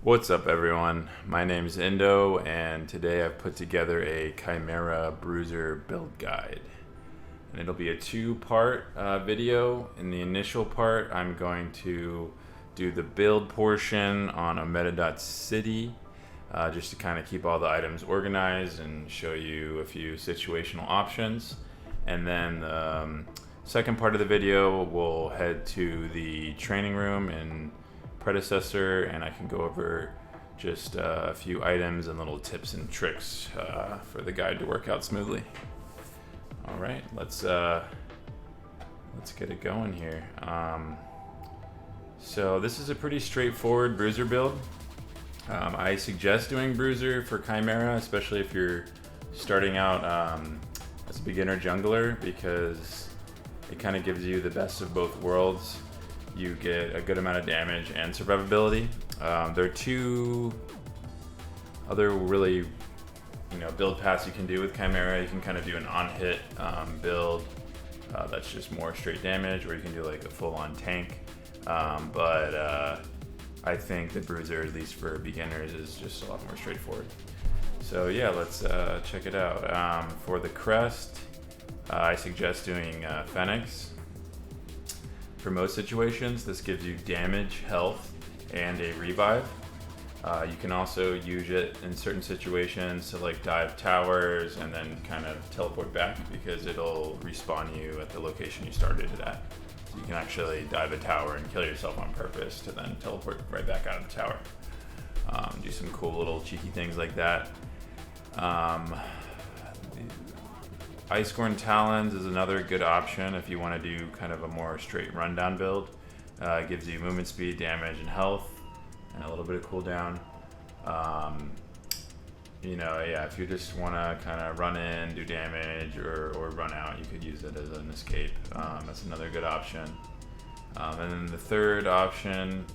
What's up, everyone? My name is Indo, and today I've put together a Khaimera bruiser build guide. And it'll be a two-part video. In the initial part, I'm going to do the build portion on a meta.city, just to kind of keep all the items organized and show you a few situational options. And then the second part of the video, we'll head to the training room in predecessor, and I can go over just a few items and little tips and tricks for the guide to work out smoothly. All right, let's get it going here. So this is a pretty straightforward bruiser build. I suggest doing bruiser for Khaimera, especially if you're starting out as a beginner jungler, because it kind of gives you the best of both worlds. You get a good amount of damage and survivability. There are two other really, build paths you can do with Khaimera. You can kind of do an on-hit build that's just more straight damage, or you can do like a full-on tank. But I think the bruiser, at least for beginners, is just a lot more straightforward. So yeah, let's check it out. For the crest, I suggest doing Phoenix. For most situations, this gives you damage, health, and a revive. You can also use it in certain situations to like dive towers and then kind of teleport back, because it'll respawn you at the location you started it at. So you can actually dive a tower and kill yourself on purpose to then teleport right back out of the tower. Do some cool little cheeky things like that. Icecorn Talons is another good option if you want to do kind of a more straight rundown build. It gives you movement speed, damage, and health, and a little bit of cooldown. If you just want to kind of run in, do damage, or run out, you could use it as an escape. That's another good option. And then the third option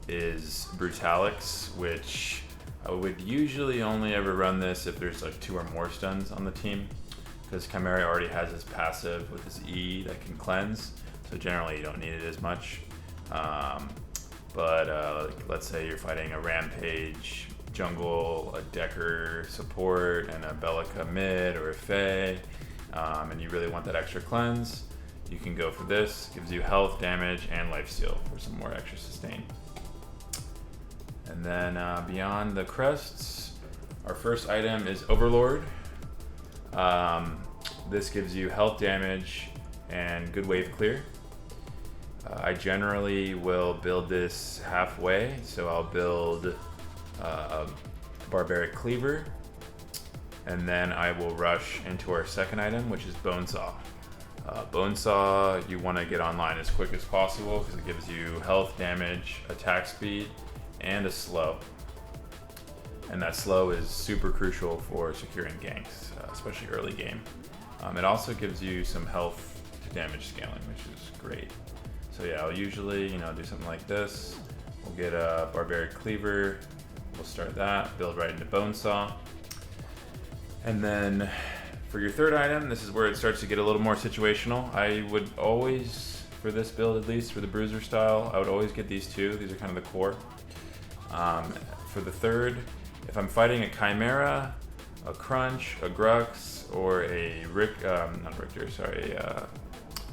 is Brutalix, which I would usually only ever run this if there's like 2 or more stuns on the team, because Khaimera already has his passive with his E that can cleanse, so generally you don't need it as much. Let's say you're fighting a Rampage jungle, a Decker support, and a Bellica mid, or a Fae, and you really want that extra cleanse, you can go for this. Gives you health, damage, and lifesteal for some more extra sustain. And then beyond the crests, our first item is Overlord. This gives you health, damage, and good wave clear. I generally will build this halfway, so I'll build a Barbaric Cleaver, and then I will rush into our second item, which is Bonesaw. Bonesaw, you want to get online as quick as possible, because it gives you health, damage, attack speed, and a slow. And that slow is super crucial for securing ganks, especially early game. It also gives you some health to damage scaling, which is great. So yeah, I'll usually do something like this. We'll get a Barbaric Cleaver, we'll start that, build right into Bonesaw. And then for your third item, this is where it starts to get a little more situational. I would always, for this build at least, for the bruiser style, I would always get these two. These are kind of the core. For the third, if I'm fighting a Khaimera, a Crunch, a Grux, or a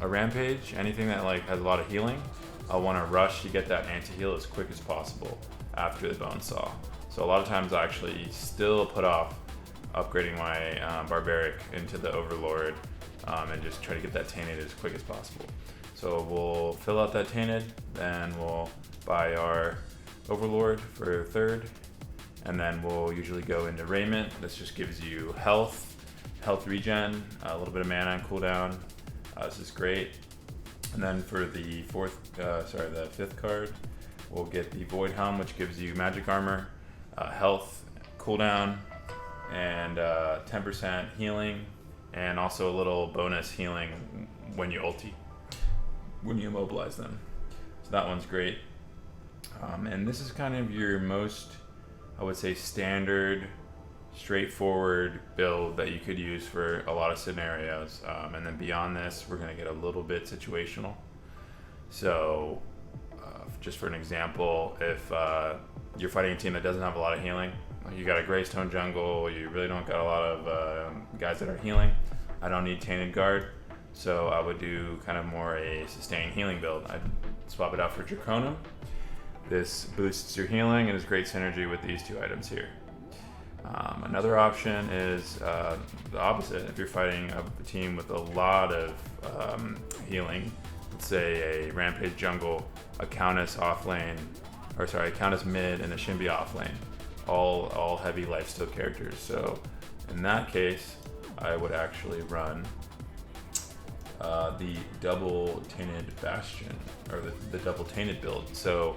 a Rampage, anything that like has a lot of healing, I'll want to rush to get that anti-heal as quick as possible after the Bonesaw. So a lot of times I actually still put off upgrading my Barbaric into the Overlord, and just try to get that Tainted as quick as possible. So we'll fill out that Tainted, then we'll buy our Overlord for third, and then we'll usually go into Raiment. This just gives you health regen, a little bit of mana and cooldown. This is great. And then for the the fifth card, we'll get the Void Helm, which gives you magic armor, health, cooldown, and 10% healing, and also a little bonus healing when you ulti, when you immobilize them. So that one's great. And this is kind of your most, I would say, standard, straightforward build that you could use for a lot of scenarios. And then beyond this, we're going to get a little bit situational. So just for an example, if you're fighting a team that doesn't have a lot of healing. Like you got a Greystone jungle, you really don't got a lot of guys that are healing. I don't need Tainted Guard, so I would do kind of more a sustained healing build. I'd swap it out for Draconum. This boosts your healing and is great synergy with these two items here. Another option is the opposite. If you're fighting a team with a lot of healing, let's say a Rampage jungle, a Countess off lane, or sorry, a Countess mid and a Shinbi off lane, all heavy lifesteal characters. So in that case, I would actually run the double tainted bastion, or the double tainted build. So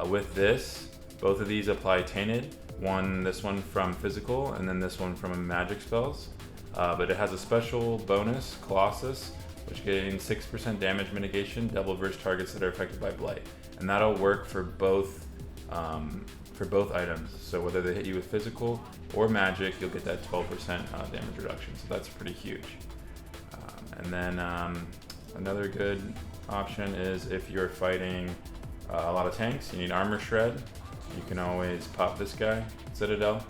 with this, both of these apply tainted. This one from physical, and then this one from magic spells. But it has a special bonus, Colossus, which gains 6% damage mitigation, double versus targets that are affected by blight, and that'll work for both items. So whether they hit you with physical or magic, you'll get that 12% damage reduction. So that's pretty huge. And then another good option is if you're fighting a lot of tanks, you need armor shred. You can always pop this guy, Citadel.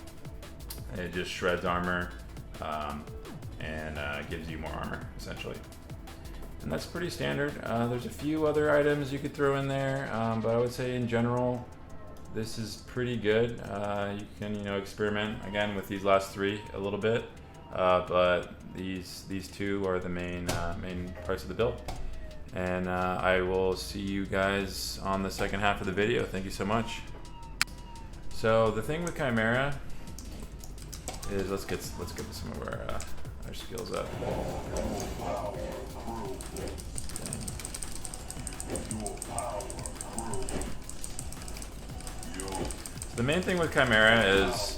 It just shreds armor and gives you more armor, essentially. And that's pretty standard. There's a few other items you could throw in there, but I would say in general, this is pretty good. You can, experiment again with these last three a little bit, but these two are the main parts of the build. And I will see you guys on the second half of the video. Thank you so much. So the thing with Khaimera is let's get some of our skills up. So the main thing with Khaimera is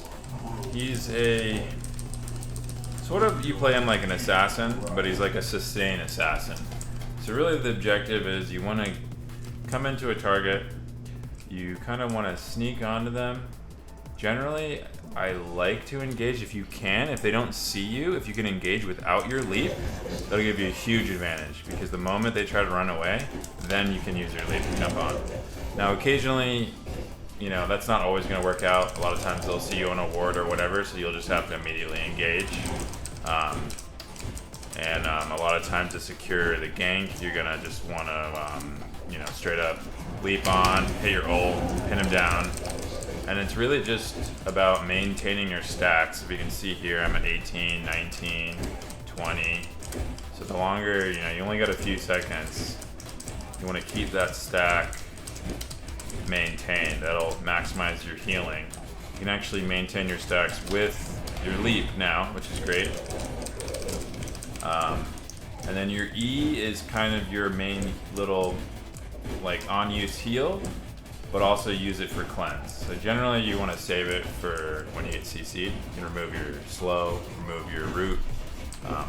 he's a sort of, you play him like an assassin, but he's like a sustain assassin. So really the objective is you want to come into a target, you kind of want to sneak onto them. Generally, I like to engage if you can. If they don't see you, if you can engage without your leap, that'll give you a huge advantage, because the moment they try to run away, then you can use your leap to jump on. Now occasionally, that's not always going to work out. A lot of times they'll see you on a ward or whatever, so you'll just have to immediately engage. And a lot of times to secure the gank, you're going to just want to, straight up leap on, hit your ult, pin him down. And it's really just about maintaining your stacks. If you can see here, I'm at 18, 19, 20. So the longer, you only got a few seconds. You want to keep that stack maintained. That'll maximize your healing. You can actually maintain your stacks with your leap now, which is great. And then your E is kind of your main little on-use heal, but also use it for cleanse. So generally you want to save it for when you get CC'd. You can remove your slow, remove your root,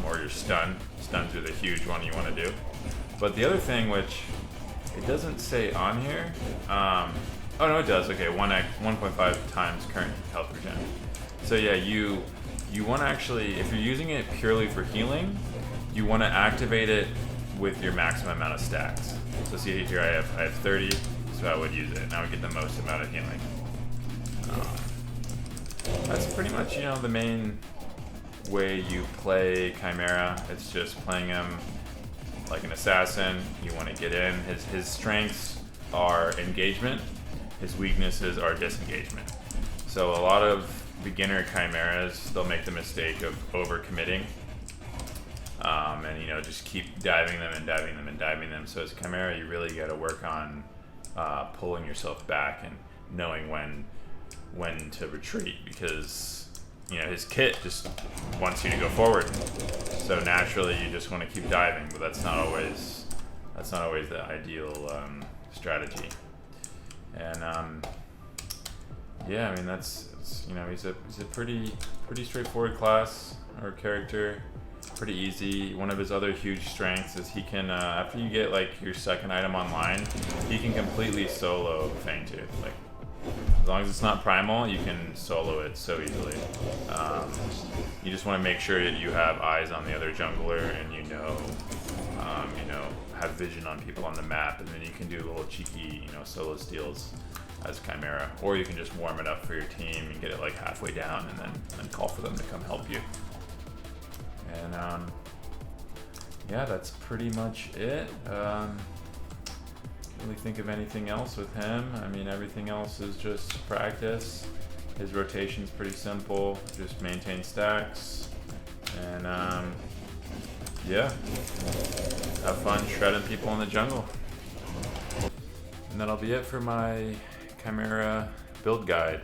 or your stun. Stuns are the huge one you want to do. But the other thing, which it doesn't say on here, oh no, it does. Okay, 1.5 times current health regen. So yeah, you want to actually, if you're using it purely for healing, you want to activate it with your maximum amount of stacks. So see here, I have 30, so I would use it, and I would get the most amount of healing. That's pretty much, the main way you play Khaimera. It's just playing him like an assassin. You want to get in. His strengths are engagement. His weaknesses are disengagement. So a lot of beginner Khaimeras, they'll make the mistake of overcommitting. And just keep diving them and diving them and diving them. So as Khaimera, you really got to work on pulling yourself back and knowing when to retreat, because his kit just wants you to go forward. So naturally, you just want to keep diving, but that's not always the ideal strategy. And yeah, I mean that's he's a pretty straightforward class or character. Pretty easy. One of his other huge strengths is he can, after you get your second item online, he can completely solo Fangtooth. As long as it's not primal, you can solo it so easily. You just want to make sure that you have eyes on the other jungler, and have vision on people on the map, and then you can do little cheeky, solo steals as Khaimera, or you can just warm it up for your team and get it like halfway down, and then call for them to come help you. And yeah, that's pretty much it. Can't really think of anything else with him. I mean, everything else is just practice. His rotation's pretty simple. Just maintain stacks, and yeah, have fun shredding people in the jungle. And that'll be it for my Khaimera build guide.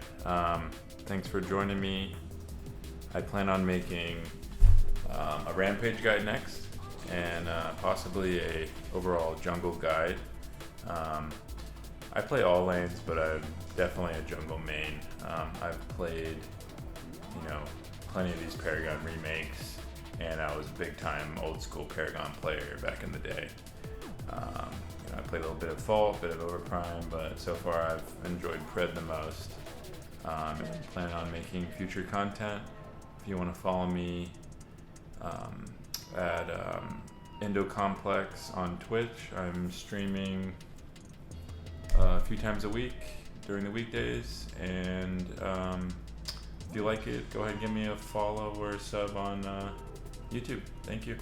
Thanks for joining me. I plan on making a rampage guide next, and possibly a overall jungle guide. I play all lanes, but I'm definitely a jungle main. I've played, plenty of these Paragon remakes, and I was a big time old school Paragon player back in the day. I played a little bit of Fault, a bit of Overprime, but so far I've enjoyed Pred the most. And plan on making future content. If you want to follow me at Indocomplex on Twitch, I'm streaming a few times a week during the weekdays, and if you like it, go ahead and give me a follow or a sub on YouTube. Thank you.